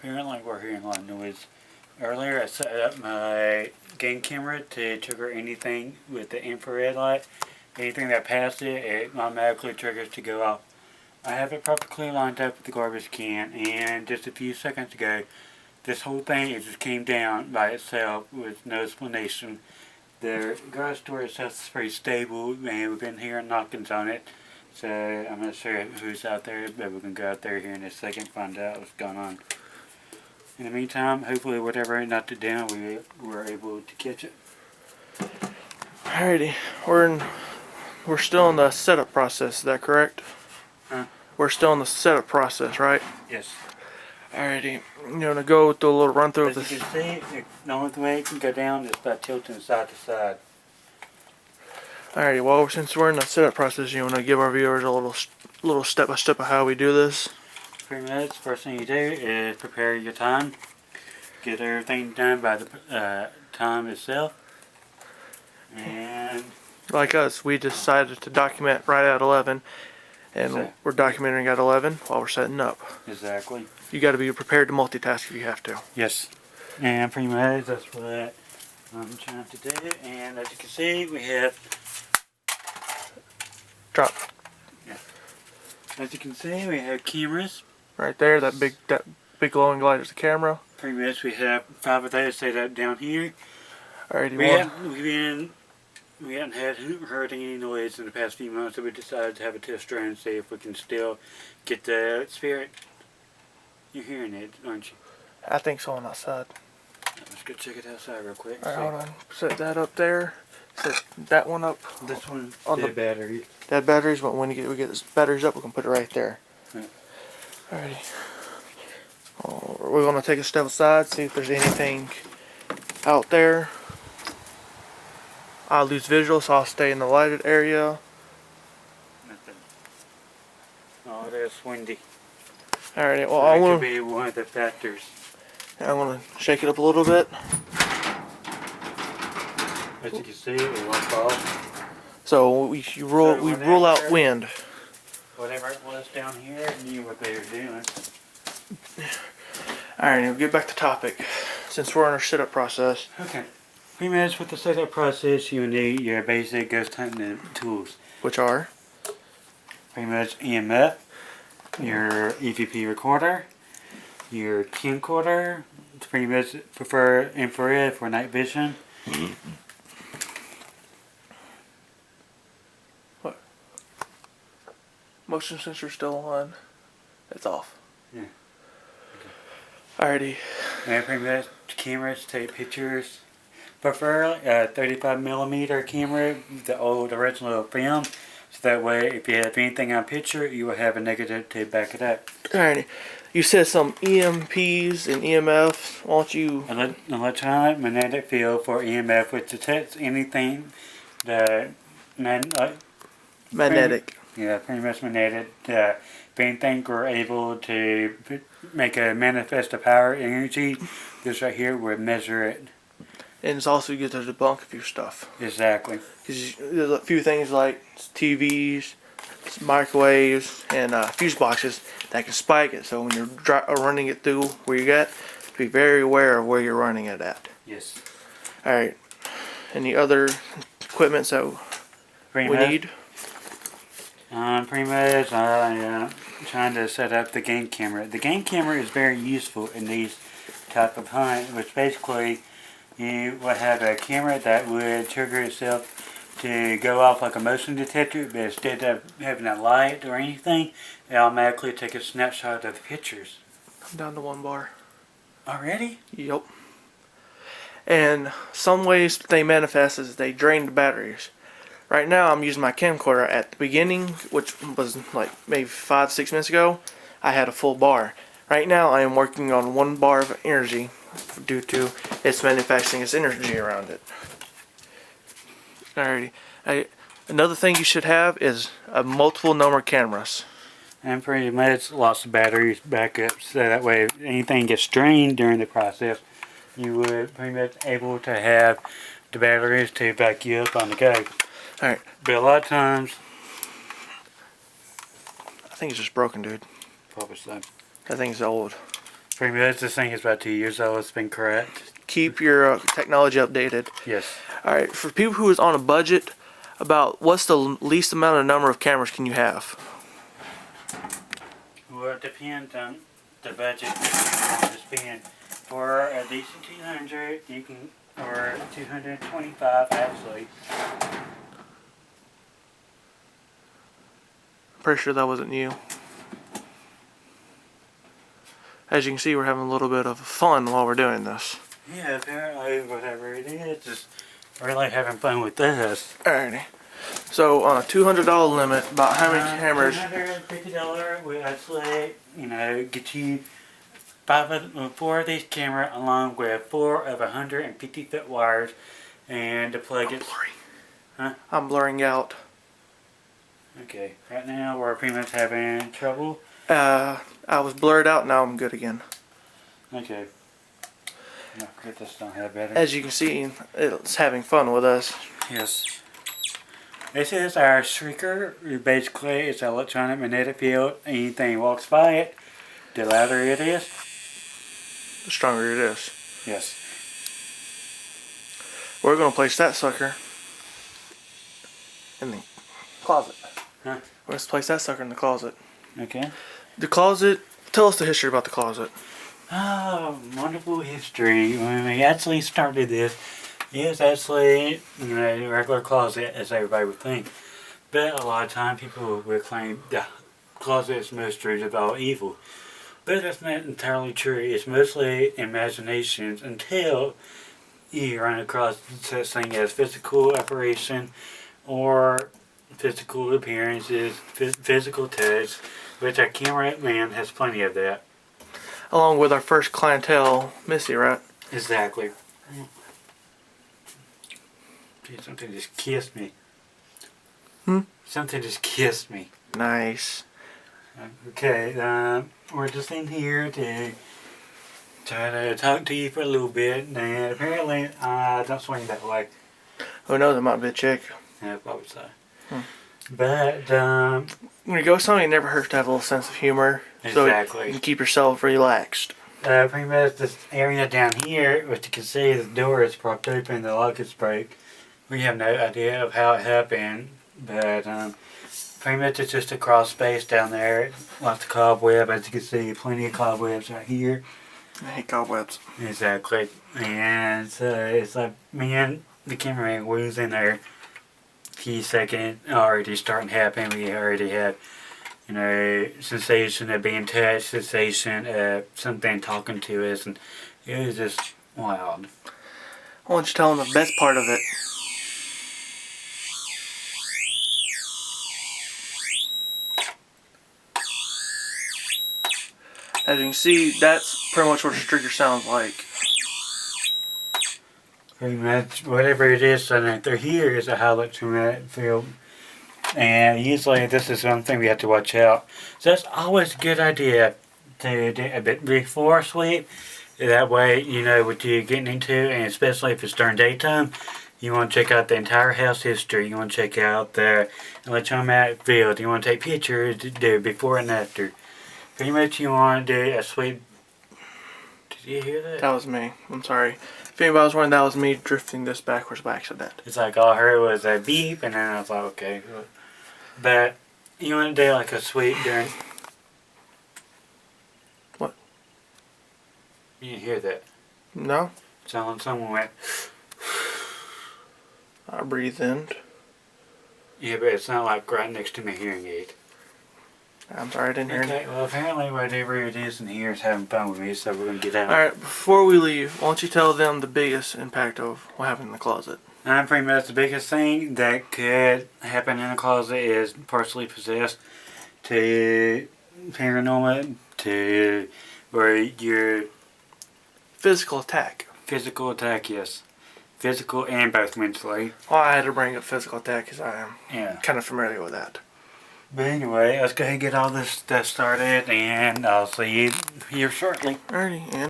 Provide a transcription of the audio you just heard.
Apparently we're hearing a lot of noise. Earlier I set up my game camera to trigger anything with the infrared light. Anything that passed it, it automatically triggers to go off. I have it perfectly lined up with the garbage can, and just a few seconds ago, this whole thing it just came down by itself with no explanation. The garage door itself is pretty stable, and we've been hearing knockings on it. So I'm not sure who's out there, but we can go out there here in a second and find out what's going on. In the meantime, hopefully whatever knocked it down, we were able to catch it. Alrighty, we're still in the setup process. Is that correct? Huh? We're still in the setup process, right? Yes. Alrighty, I'm gonna go through a little run through of As this. you can see, the only way it can go down is by tilting side to side. Alrighty, well, since we're in the setup process, you wanna give our viewers a little step by step of how we do this? Pretty much, first thing you do is prepare your time. Get everything done by the time itself. And Like us, we decided to document right at 11, and So- we're documenting at 11 while we're setting up. exactly. You got to be prepared to multitask if you have to. Yes. And pretty much that's what I'm trying to do. And as you can see, we have, Drop as you can see, we have cameras. right there. That big glowing light is the camera. Pretty much we have 5 of those set up down here. Alrighty, We haven't heard any noise in the past few months, so we decided to have a test run and see if we can still get the spirit. You're hearing it, aren't you? I think so on that side. Let's go check it outside real quick. Alright, hold on. Set that up there. Set that one up. This one On the the- battery. That batteries, but when we get this batteries up, we can put it right there. Yeah. Alrighty. We're gonna take a step aside, see if there's anything out there. I'll lose visual, so I'll stay in the lighted area. Nothing. Oh, there's windy. Alrighty, well, That could be one of the factors. I'm gonna shake it up a little bit. As you can see, it won't fall. So we rule out wind. Whatever it was down here, knew what they were doing. Alright, we'll get back to topic. Since we're in our setup process. Okay. Pretty much with the setup process, you need your basic ghost hunting tools. Which are? Pretty much EMF, your EVP recorder, your camcorder. It's pretty much prefer infrared for night vision. What? Motion sensor still on. It's off. Yeah. Alrighty. And pretty much cameras take pictures. Prefer a 35mm camera, the old original film. So that way, if you have anything on picture, you will have a negative to back it up. Alrighty. You said some EMPs and EMFs. Why don't you... Electronic magnetic field for EMF, which detects anything that magnetic. pretty much magnetic. If anything we're able to make a manifest of power energy, this right here will measure it. And it's also good to debunk a few stuff. Exactly. Because there's a few things like TVs, microwaves, and fuse boxes that can spike it. So when you're running it through where you got, be very aware of where you're running it at. Yes. Alright. Any other equipment that Pretty we much. need? Pretty much, I'm trying to set up the game camera. The game camera is very useful in these type of hunt, which basically you would have a camera that would trigger itself to go off like a motion detector, but instead of having a light or anything, it automatically take a snapshot of the pictures. I'm down to 1 bar. Already? Yep. And some ways they manifest is they drain the batteries. Right now I'm using my camcorder. At the beginning, which was like maybe 5-6 minutes ago, I had a full bar. Right now I am working on 1 bar of energy due to it's manifesting its energy around it. Alrighty. Another thing you should have is a multiple number cameras. And pretty much lots of batteries backup, so that way if anything gets drained during the process, you would pretty much able to have the batteries to back you up on the go. Alright. But a lot of times, I think it's just broken, dude. probably so. That thing's old. Pretty much this thing is about 2 years old. It's been correct. Keep your technology updated. Yes. Alright, for people who is on a budget, about what's the least amount of number of cameras can you have? Well, it depends on the budget you want to spend. For at least 200, you can, or 225 actually. Pretty sure that wasn't you. As you can see, we're having a little bit of fun while we're doing this. Yeah, apparently, whatever it is, just really having fun with this. Alrighty. So on a $200 limit, about how many cameras? $250 will actually, get you 4 of these cameras along with 4 of 150-foot wires, and the plug it. Huh? I'm blurring out. Okay, right now we're pretty much having trouble. I was blurred out, now I'm good again. Okay. No, get this done have better. As you can see, it's having fun with us. Yes. This is our shrieker. Basically, it's an electronic magnetic field. Anything walks by it, the louder it is. The stronger it is. Yes. We're going to place that sucker in the closet. Huh? Let's place that sucker in the closet. Okay. The closet, tell us the history about the closet. Oh, wonderful history. When we actually started this, it was actually, a regular closet, as everybody would think. But a lot of time people would claim the closet is most root of all evil. But that's not entirely true. It's mostly imaginations until you run across such thing as physical operation or physical appearances, physical touch, which our camera man has plenty of that. Along with our first clientele, Missy, right? Exactly. Dude, something just kissed me. Something just kissed me. Nice. Okay, we're just in here to try to talk to you for a little bit, and apparently don't swing that way. Who knows, it might be a chick. Yeah, probably so. But, When you go somewhere, it never hurts to have a little sense of humor. Exactly. So you can keep yourself relaxed. pretty much this area down here, which you can see the door is propped open, the lock is broke. We have no idea of how it happened, but pretty much it's just a crawl space down there. Lots of cobweb, as you can see, plenty of cobwebs right here. I hate cobwebs. Exactly. And so it's like me and the cameraman was in there a few seconds, already starting to happen. We already had, sensation of being touched, sensation of something talking to us, and it was just wild. Why don't you tell them the best part of it? As you can see, that's pretty much what a trigger sounds like. Pretty much whatever it is that they're here is a high electromagnetic field. And usually this is one thing we have to watch out. So that's always a good idea to do a bit before sleep. That way you know what you're getting into, and especially if it's during daytime, you want to check out the entire house history. You want to check out the electromagnetic field. You want to take pictures to do before and after. Pretty much you want to do a sleep. Did you hear that? That was me. I'm sorry. If anybody was wondering, that was me drifting this backwards by accident. It's like all I heard was a beep, and then I was like, okay. But you want to do like a sweep during. What? You didn't hear that? No? Someone went. I breathe in. Yeah, but it's not like right next to my hearing aid. I'm sorry, I didn't hear it. Okay, well apparently whatever it is in here is having fun with me, so we're going to get out. Alright, before we leave, why don't you tell them the biggest impact of what happened in the closet? Pretty much the biggest thing that could happen in a closet is partially possessed to paranormal, to where your Physical attack. physical attack, yes. Physical and both mentally. Well, I had to bring up physical attack because I am Yeah. kind of familiar with that. But anyway, let's go ahead and get all this stuff started, and I'll see you here shortly. Alrighty, and